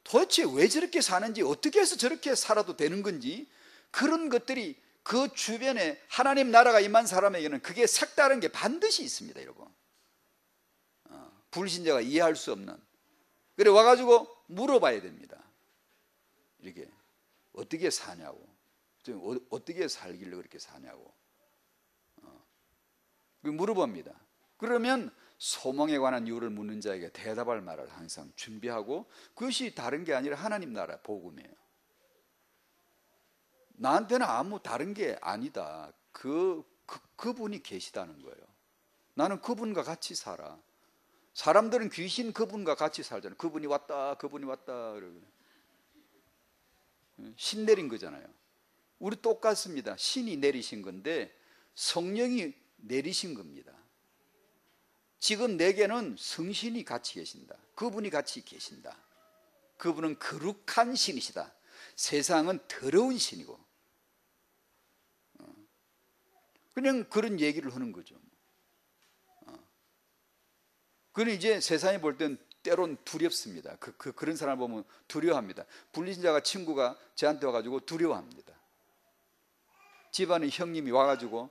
도대체 왜 저렇게 사는지, 어떻게 해서 저렇게 살아도 되는 건지, 그런 것들이 그 주변에 하나님 나라가 임한 사람에게는 그게 색다른 게 반드시 있습니다. 여러분, 불신자가 이해할 수 없는. 그래 와가지고 물어봐야 됩니다. 이렇게 어떻게 사냐고, 어떻게 살길래 그렇게 사냐고 물어봅니다. 그러면 소망에 관한 이유를 묻는 자에게 대답할 말을 항상 준비하고, 그것이 다른 게 아니라 하나님 나라 복음이에요. 나한테는 아무 다른 게 아니다. 그분이 계시다는 거예요. 나는 그분과 같이 살아. 사람들은 귀신 그분과 같이 살잖아요. 그분이 왔다 신 내린 거잖아요. 우리 똑같습니다. 신이 내리신 건데 성령이 내리신 겁니다. 지금 내게는 성신이 같이 계신다. 그분이 같이 계신다. 그분은 거룩한 신이시다. 세상은 더러운 신이고. 그냥 그런 얘기를 하는 거죠. 그는 이제 세상이 볼 땐 때론 두렵습니다. 그런 사람을 보면 두려워합니다. 불신자가 친구가 저한테 와가지고 두려워합니다. 집안에 형님이 와가지고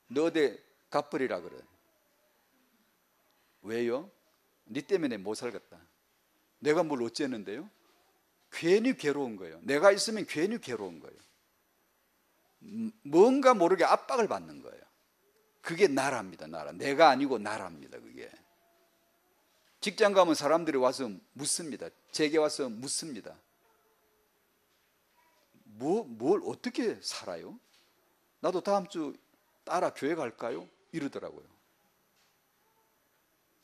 너 어디 갚으리라 그래. 왜요? 네 때문에 못 살겠다. 내가 뭘 어쨌는데요? 괜히 괴로운 거예요. 내가 있으면 괜히 괴로운 거예요. 뭔가 모르게 압박을 받는 거예요. 그게 나라입니다. 나라. 내가 아니고 나라입니다. 그게. 직장 가면 사람들이 와서 묻습니다. 제게 와서 묻습니다. 뭘 어떻게 살아요? 나도 다음 주 따라 교회 갈까요? 이러더라고요.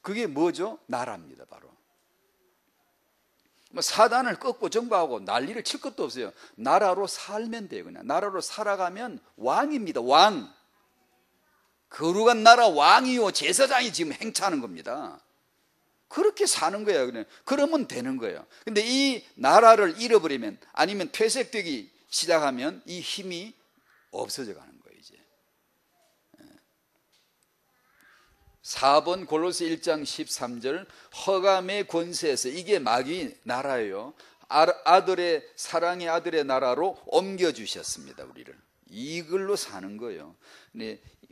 그게 뭐죠? 나라입니다. 바로 뭐 사단을 꺾고 정복하고 난리를 칠 것도 없어요. 나라로 살면 돼요. 그냥 나라로 살아가면 왕입니다. 왕. 거룩한 나라 왕이요 제사장이 지금 행차하는 겁니다. 그렇게 사는 거예요. 그냥 그러면 되는 거예요. 근데 이 나라를 잃어버리면, 아니면 퇴색되기 시작하면 이 힘이 없어져 가는 거예요. 이제 4번 골로새 1장 13절, 허감의 권세에서, 이게 마귀 나라예요. 아들의, 사랑의 아들의 나라로 옮겨주셨습니다. 우리를 이걸로 사는 거예요.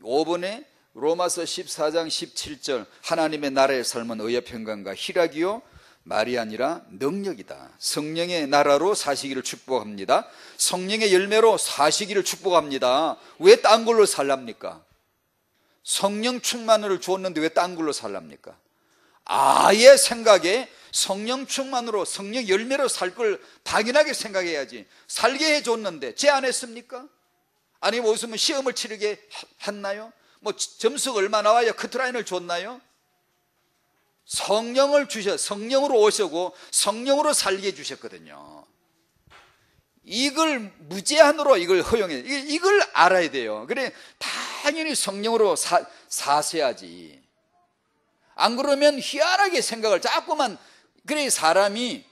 5번에 로마서 14장 17절, 하나님의 나라의 삶은 의의 평강과 희락이요 말이 아니라 능력이다. 성령의 나라로 사시기를 축복합니다. 성령의 열매로 사시기를 축복합니다. 왜 딴 걸로 살랍니까? 성령 충만을 주었는데 왜 딴 걸로 살랍니까? 아예 생각에 성령 충만으로 성령 열매로 살 걸 당연하게 생각해야지. 살게 해줬는데 제 안 했습니까? 아니면 무슨 시험을 치르게 했나요? 뭐 점수가 얼마 나와야 커트라인을 줬나요? 성령을 성령으로 오시고 성령으로 살게 해주셨거든요. 이걸 무제한으로 이걸 허용해. 이걸 알아야 돼요. 그래 당연히 성령으로 사셔야지. 안 그러면 희한하게 생각을 자꾸만. 그래 사람이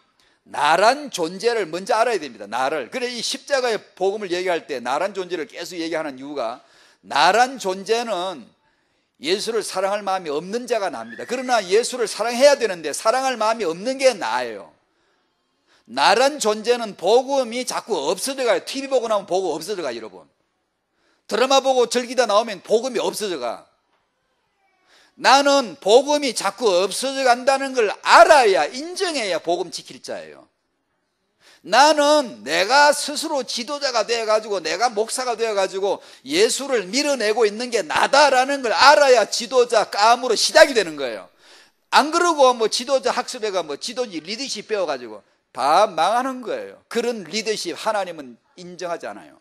나란 존재를 먼저 알아야 됩니다. 나를. 그래 이 십자가의 복음을 얘기할 때 나란 존재를 계속 얘기하는 이유가, 나란 존재는 예수를 사랑할 마음이 없는 자가 납니다. 그러나 예수를 사랑해야 되는데 사랑할 마음이 없는 게 나예요. 나란 존재는 복음이 자꾸 없어져 가요. TV 보고 나면 복음 없어져 가요. 여러분, 드라마 보고 즐기다 나오면 복음이 없어져 가. 나는 복음이 자꾸 없어져 간다는 걸 알아야, 인정해야 복음 지킬 자예요. 나는 내가 스스로 지도자가 되어가지고, 내가 목사가 되어가지고 예수를 밀어내고 있는 게 나다라는 걸 알아야 지도자 감으로 시작이 되는 거예요. 안 그러고 뭐 지도자 학습회가 뭐 지도지 리더십 배워가지고 다 망하는 거예요. 그런 리더십 하나님은 인정하지 않아요.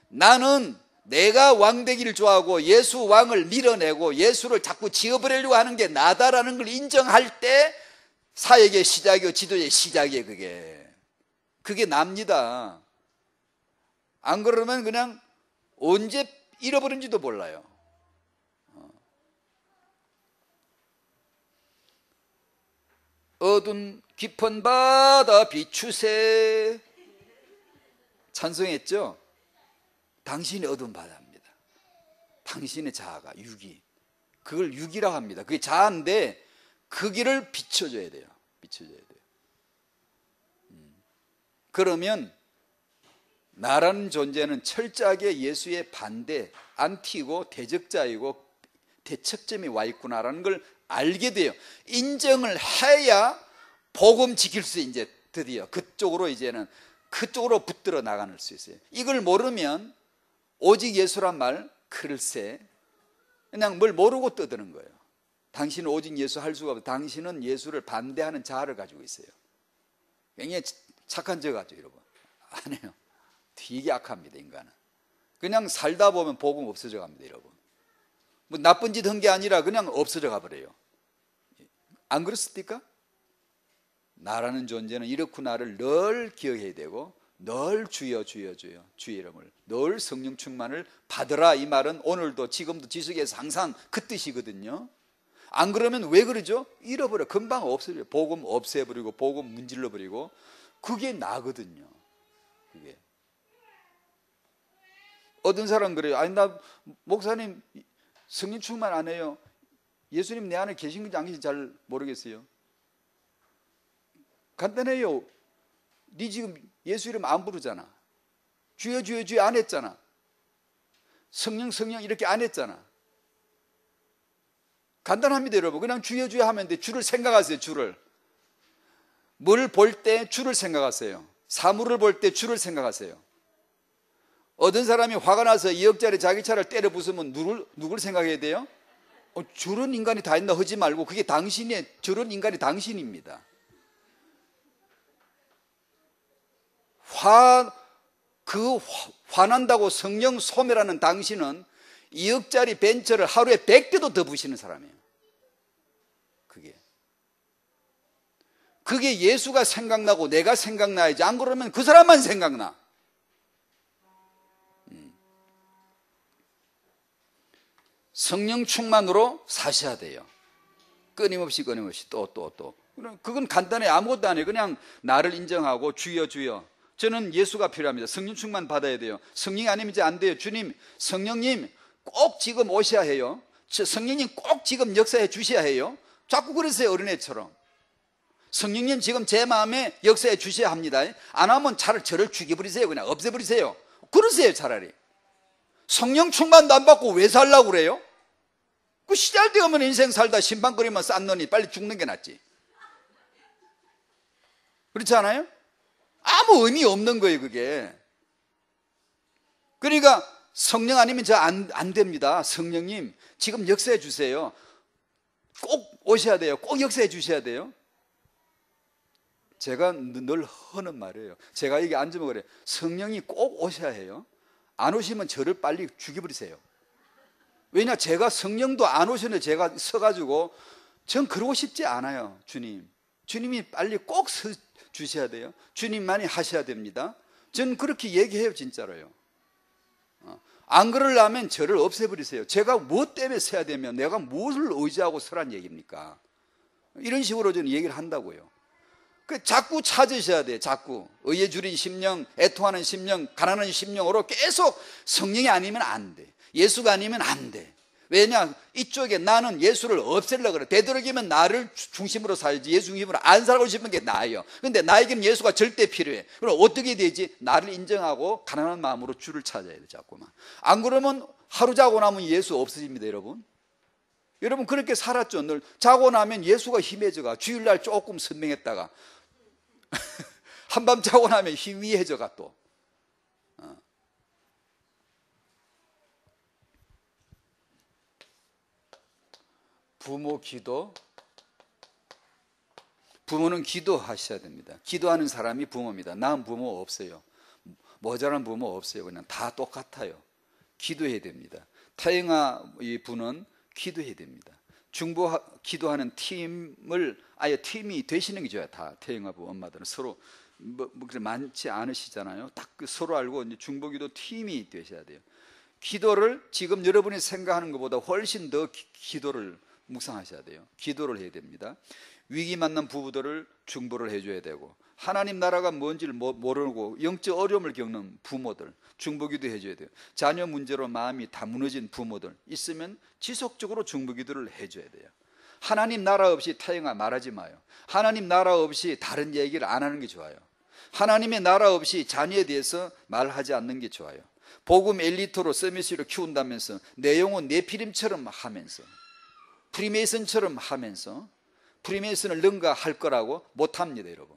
나는 내가 왕 되기를 좋아하고 예수 왕을 밀어내고 예수를 자꾸 지어버리려고 하는 게 나다라는 걸 인정할 때 사역의 시작이요 지도의 시작이에요. 그게 납니다. 안 그러면 그냥 언제 잃어버린지도 몰라요. 어두운 깊은 바다 비추세 찬송했죠. 당신이 어두운 바다입니다. 당신의 자아가 유기, 그걸 유기라고 합니다. 그게 자아인데 그 길을 비춰줘야 돼요. 비춰줘야 돼요. 그러면 나라는 존재는 철저하게 예수의 반대, 안티고 대적자이고 대척점이 와 있구나라는 걸 알게 돼요. 인정을 해야 복음 지킬 수, 이제 드디어 그쪽으로, 이제는 그쪽으로 붙들어 나가는 수 있어요. 이걸 모르면 오직 예수란 말, 글쎄 그냥 뭘 모르고 떠드는 거예요. 당신은 오직 예수 할 수가 없어요. 당신은 예수를 반대하는 자아를 가지고 있어요. 굉장히 착한 저 같죠, 여러분? 아니에요. 되게 악합니다, 인간은. 그냥 살다 보면 복음 없어져 갑니다, 여러분. 뭐 나쁜 짓 한 게 아니라 그냥 없어져 가버려요. 안 그렇습니까? 나라는 존재는 이렇구나를 늘 기억해야 되고, 늘 주여 주여 주여 주의 이름을, 늘 성령 충만을 받으라. 이 말은 오늘도 지금도 지속해서 항상 그 뜻이거든요. 안 그러면 왜 그러죠? 잃어버려. 금방 없어져요. 복음 없애버리고 복음 문질러버리고. 그게 나거든요. 그게. 어떤 사람 그래요. 아니 나 목사님 성령 충만 안 해요. 예수님 내 안에 계신 건지 안 계신지 잘 모르겠어요. 간단해요. 네 지금 예수 이름 안 부르잖아. 주여 주여 주여 안 했잖아. 성령 성령 이렇게 안 했잖아. 간단합니다, 여러분. 그냥 주여 주여 하면 돼. 주를 생각하세요. 주를. 뭘 볼 때 주를 생각하세요. 사물을 볼 때 주를 생각하세요. 어떤 사람이 화가 나서 2억짜리 자기 차를 때려 부수면 누굴 생각해야 돼요? 저런 인간이 다 있나 하지 말고, 그게 당신의, 저런 인간이 당신입니다. 그 화난다고 성령 소멸하는 당신은 2억짜리 벤처를 하루에 100대도 더 부시는 사람이에요. 그게 예수가 생각나고 내가 생각나야지. 안 그러면 그 사람만 생각나. 성령 충만으로 사셔야 돼요. 끊임없이 또. 그건 간단해. 아무것도 안 해요. 그냥 나를 인정하고 주여 주여. 저는 예수가 필요합니다. 성령 충만 받아야 돼요. 성령이 아니면 이제 안 돼요. 주님, 성령님 꼭 지금 오셔야 해요. 성령님 꼭 지금 역사해 주셔야 해요. 자꾸 그러세요. 어린애처럼. 성령님 지금 제 마음에 역사해 주셔야 합니다. 안 하면 저를 죽여버리세요. 그냥 없애버리세요. 그러세요. 차라리. 성령 충만도 안 받고 왜 살라고 그래요? 그 시잘되면 인생 살다 심방거리면 싼 놈이 빨리 죽는 게 낫지. 그렇지 않아요? 아무 의미 없는 거예요, 그게. 그러니까 성령 아니면 저 안 됩니다. 성령님 지금 역사해 주세요. 꼭 오셔야 돼요. 꼭 역사해 주셔야 돼요. 제가 늘 하는 말이에요. 제가 여기 앉으면 그래요. 성령이 꼭 오셔야 해요. 안 오시면 저를 빨리 죽여버리세요. 왜냐, 제가 성령도 안 오시는데 제가 서가지고 전 그러고 싶지 않아요. 주님이 빨리 꼭 서 주셔야 돼요. 주님만이 하셔야 됩니다. 전 그렇게 얘기해요. 진짜로요. 안 그러려면 저를 없애버리세요. 제가 뭐 때문에 서야 되면 내가 무엇을 의지하고 서란 얘기입니까? 이런 식으로 저는 얘기를 한다고요. 자꾸 찾으셔야 돼요. 자꾸 의에 줄인 심령, 애통하는 심령, 가난한 심령으로 계속 성령이 아니면 안 돼. 예수가 아니면 안 돼. 왜냐, 이쪽에 나는 예수를 없애려고 그래. 되도록이면 나를 중심으로 살지 예수 중심으로 안 살고 싶은 게 나예요. 근데 나에게는 예수가 절대 필요해. 그럼 어떻게 되지? 나를 인정하고 가난한 마음으로 주를 찾아야 돼. 자꾸만. 안 그러면 하루 자고 나면 예수 없어집니다. 여러분 그렇게 살았죠. 늘 자고 나면 예수가 희미해져가. 주일날 조금 선명했다가 한밤 자고 나면 희미해져가 또. 부모 기도. 부모는 기도하셔야 됩니다. 기도하는 사람이 부모입니다. 나은 부모 없어요. 모자란 부모 없어요. 그냥 다 똑같아요. 기도해야 됩니다. 타영아 이 분은 기도해야 됩니다. 중보 기도하는 팀을 아예 팀이 되시는 게 좋아요. 다 태영아 부 엄마들은 서로 뭐 많지 않으시잖아요. 딱 서로 알고 이제 중보기도 팀이 되셔야 돼요. 기도를 지금 여러분이 생각하는 것보다 훨씬 더 기도를 묵상하셔야 돼요. 기도를 해야 됩니다. 위기 만난 부부들을 중보를 해줘야 되고, 하나님 나라가 뭔지를 모르고 영적 어려움을 겪는 부모들 중보기도 해줘야 돼요. 자녀 문제로 마음이 다 무너진 부모들 있으면 지속적으로 중보기도를 해줘야 돼요. 하나님 나라 없이 타영아 말하지 마요. 하나님 나라 없이 다른 얘기를 안 하는 게 좋아요. 하나님의 나라 없이 자녀에 대해서 말하지 않는 게 좋아요. 복음 엘리트로 서밋으로 키운다면서 내 영혼 내 피림처럼 하면서 프리메이슨처럼 하면서 프리메이슨을 능가할 거라고 못합니다. 여러분,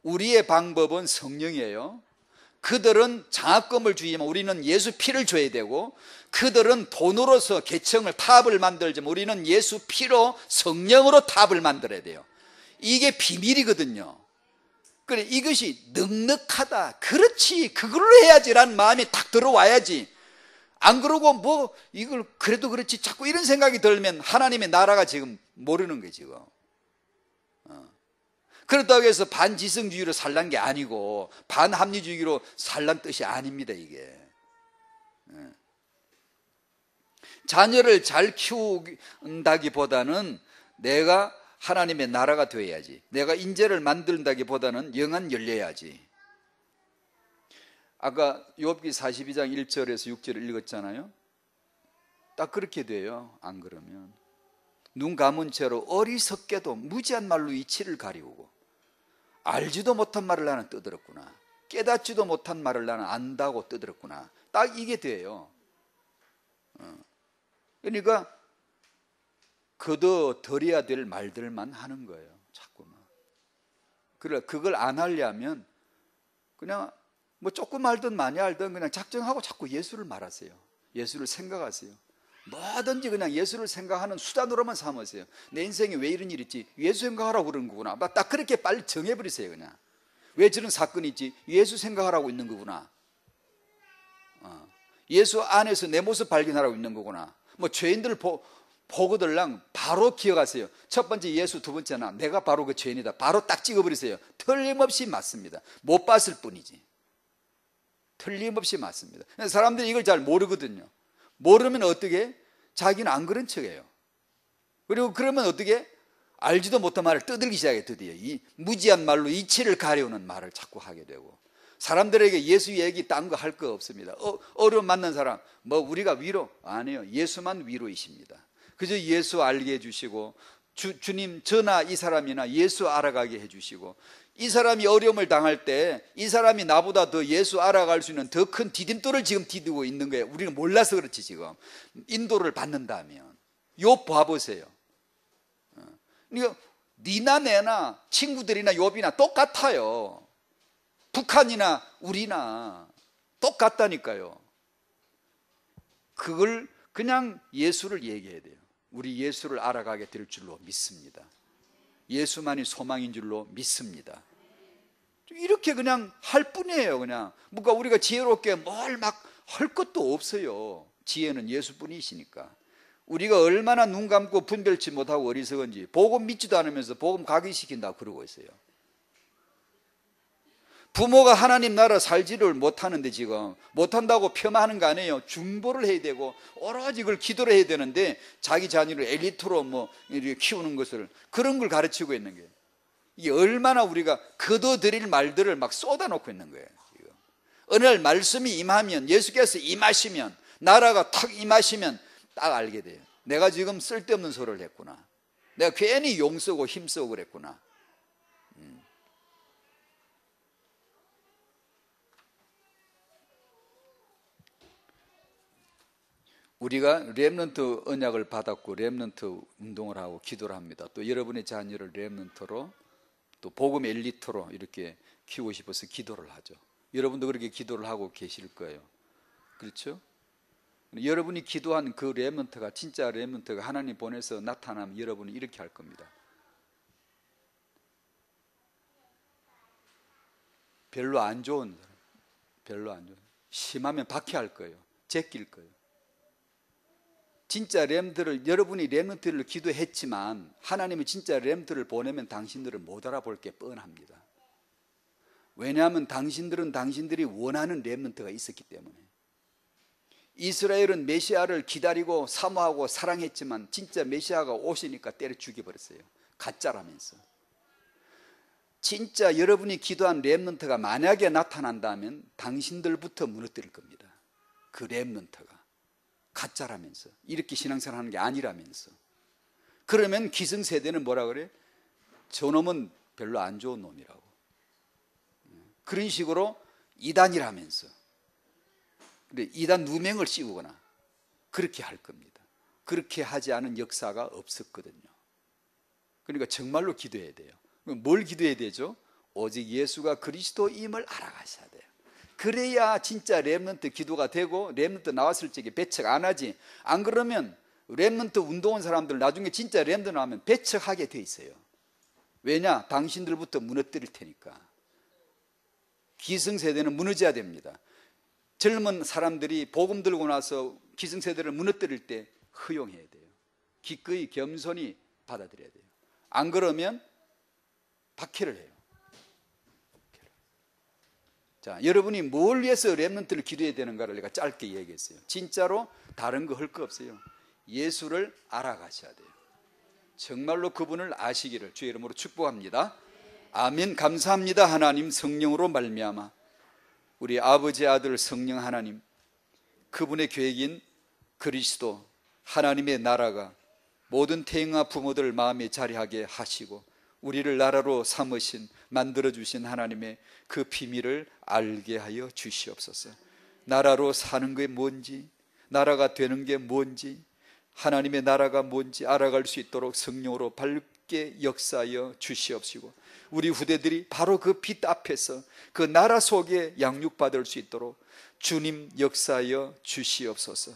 우리의 방법은 성령이에요. 그들은 장학금을 주지만 우리는 예수 피를 줘야 되고, 그들은 돈으로서 계층을 탑을 만들지만 우리는 예수 피로 성령으로 탑을 만들어야 돼요. 이게 비밀이거든요. 그래, 이것이 넉넉하다, 그렇지, 그걸로 해야지라는 마음이 딱 들어와야지. 안 그러고 뭐 이걸 그래도 그렇지 자꾸 이런 생각이 들면 하나님의 나라가 지금 모르는 거예요. 지금. 그렇다고 해서 반지성주의로 살란 게 아니고 반합리주의로 살란 뜻이 아닙니다. 이게 자녀를 잘 키운다기보다는 내가 하나님의 나라가 되어야지, 내가 인재를 만든다기보다는 영안 열려야지. 아까 욥기 42장 1절에서 6절을 읽었잖아요. 딱 그렇게 돼요. 안 그러면 눈 감은 채로 어리석게도 무지한 말로 이치를 가리우고, 알지도 못한 말을 나는 떠들었구나, 깨닫지도 못한 말을 나는 안다고 떠들었구나. 딱 이게 돼요. 그러니까 거둬들여야 될 말들만 하는 거예요. 자꾸만. 그래, 그걸 안 하려면 그냥 뭐 조금 알든 많이 알든 그냥 작정하고 자꾸 예수를 말하세요. 예수를 생각하세요. 뭐든지 그냥 예수를 생각하는 수단으로만 삼으세요. 내 인생에 왜 이런 일이 있지? 예수 생각하라고 그러는 거구나. 딱 그렇게 빨리 정해버리세요. 그냥 왜 저런 사건이 있지? 예수 생각하라고 있는 거구나. 예수 안에서 내 모습 발견하라고 있는 거구나. 뭐 죄인들 보고들랑 바로 기억하세요. 첫 번째 예수, 두 번째나 내가 바로 그 죄인이다. 바로 딱 찍어버리세요. 틀림없이 맞습니다. 못 봤을 뿐이지. 틀림없이 맞습니다. 사람들이 이걸 잘 모르거든요. 모르면 어떻게? 자기는 안 그런 척해요. 그리고 그러면 어떻게? 알지도 못한 말을 떠들기 시작해. 드디어 이 무지한 말로 이치를 가려우는 말을 자꾸 하게 되고, 사람들에게 예수 얘기 딴 거 할 거 없습니다. 어려움 만난 사람 뭐 우리가 위로 안 해요. 예수만 위로이십니다. 그저 예수 알게 해주시고, 주님 저나 이 사람이나 예수 알아가게 해주시고, 이 사람이 어려움을 당할 때 이 사람이 나보다 더 예수 알아갈 수 있는 더 큰 디딤돌을 지금 디디고 있는 거예요. 우리는 몰라서 그렇지. 지금 인도를 받는다면 욥 봐보세요. 그러니까 니나 내나 친구들이나 욥이나 똑같아요. 북한이나 우리나 똑같다니까요. 그걸 그냥 예수를 얘기해야 돼요. 우리 예수를 알아가게 될 줄로 믿습니다. 예수만이 소망인 줄로 믿습니다. 이렇게 그냥 할 뿐이에요. 그냥 뭔가 우리가 지혜롭게 뭘 막 할 것도 없어요. 지혜는 예수뿐이시니까. 우리가 얼마나 눈 감고 분별치 못하고 어리석은지, 복음 믿지도 않으면서 복음 각인시킨다고 그러고 있어요. 부모가 하나님 나라 살지를 못하는데 지금 못한다고 폄하하는 거 아니에요. 중보를 해야 되고 오로지 그걸 기도를 해야 되는데 자기 자녀를 엘리트로 뭐 이렇게 키우는 것을, 그런 걸 가르치고 있는 거예요. 이게 얼마나 우리가 거둬들일 말들을 막 쏟아놓고 있는 거예요. 지금. 어느 날 말씀이 임하면, 예수께서 임하시면, 나라가 탁 임하시면 딱 알게 돼요. 내가 지금 쓸데없는 소리를 했구나. 내가 괜히 용 쓰고 힘 쓰고 그랬구나. 우리가 렘넌트 언약을 받았고 렘넌트 운동을 하고 기도를 합니다. 또 여러분의 자녀를 렘넌트로, 또 복음 엘리트로 이렇게 키우고 싶어서 기도를 하죠. 여러분도 그렇게 기도를 하고 계실 거예요. 그렇죠? 여러분이 기도한 그 렘넌트가, 진짜 렘넌트가 하나님 보내서 나타나면 여러분이 이렇게 할 겁니다. 별로 안 좋은 사람, 별로 안 좋은, 심하면 박해할 거예요. 제낄 거예요. 진짜 렘들을, 여러분이 렘넌트를 기도했지만 하나님이 진짜 렘들을 보내면 당신들은 못 알아볼 게 뻔합니다. 왜냐하면 당신들은 당신들이 원하는 렘넌트가 있었기 때문에. 이스라엘은 메시아를 기다리고 사모하고 사랑했지만 진짜 메시아가 오시니까 때려 죽여버렸어요. 가짜라면서. 진짜 여러분이 기도한 렘넌트가 만약에 나타난다면 당신들부터 무너뜨릴 겁니다. 그 렘넌트가 가짜라면서, 이렇게 신앙생활 하는 게 아니라면서. 그러면 기성세대는 뭐라 그래? 저놈은 별로 안 좋은 놈이라고. 그런 식으로 이단이라면서, 이단 누명을 씌우거나 그렇게 할 겁니다. 그렇게 하지 않은 역사가 없었거든요. 그러니까 정말로 기도해야 돼요. 뭘 기도해야 되죠? 오직 예수가 그리스도임을 알아가셔야 돼요. 그래야 진짜 렘넌트 기도가 되고, 렘넌트 나왔을 적에 배척 안 하지. 안 그러면 렘넌트 운동한 사람들 나중에 진짜 렘넌트 나오면 배척하게 돼 있어요. 왜냐? 당신들부터 무너뜨릴 테니까. 기성세대는 무너져야 됩니다. 젊은 사람들이 복음 들고 나서 기성세대를 무너뜨릴 때 허용해야 돼요. 기꺼이 겸손히 받아들여야 돼요. 안 그러면 박해를 해요. 자, 여러분이 뭘 위해서 렘넌트를 기도해야 되는가를 내가 짧게 얘기했어요. 진짜로 다른 거 할 거 없어요. 예수를 알아가셔야 돼요. 정말로 그분을 아시기를 주의 이름으로 축복합니다. 아멘. 감사합니다. 하나님, 성령으로 말미암아 우리 아버지, 아들, 성령 하나님, 그분의 계획인 그리스도 하나님의 나라가 모든 태영아 부모들 마음에 자리하게 하시고 우리를 나라로 삼으신, 만들어주신 하나님의 그 비밀을 알게 하여 주시옵소서. 나라로 사는 게 뭔지, 나라가 되는 게 뭔지, 하나님의 나라가 뭔지 알아갈 수 있도록 성령으로 밝게 역사하여 주시옵시고, 우리 후대들이 바로 그 빛 앞에서 그 나라 속에 양육받을 수 있도록 주님 역사하여 주시옵소서.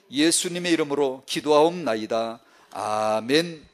예수님의 이름으로 기도하옵나이다. 아멘.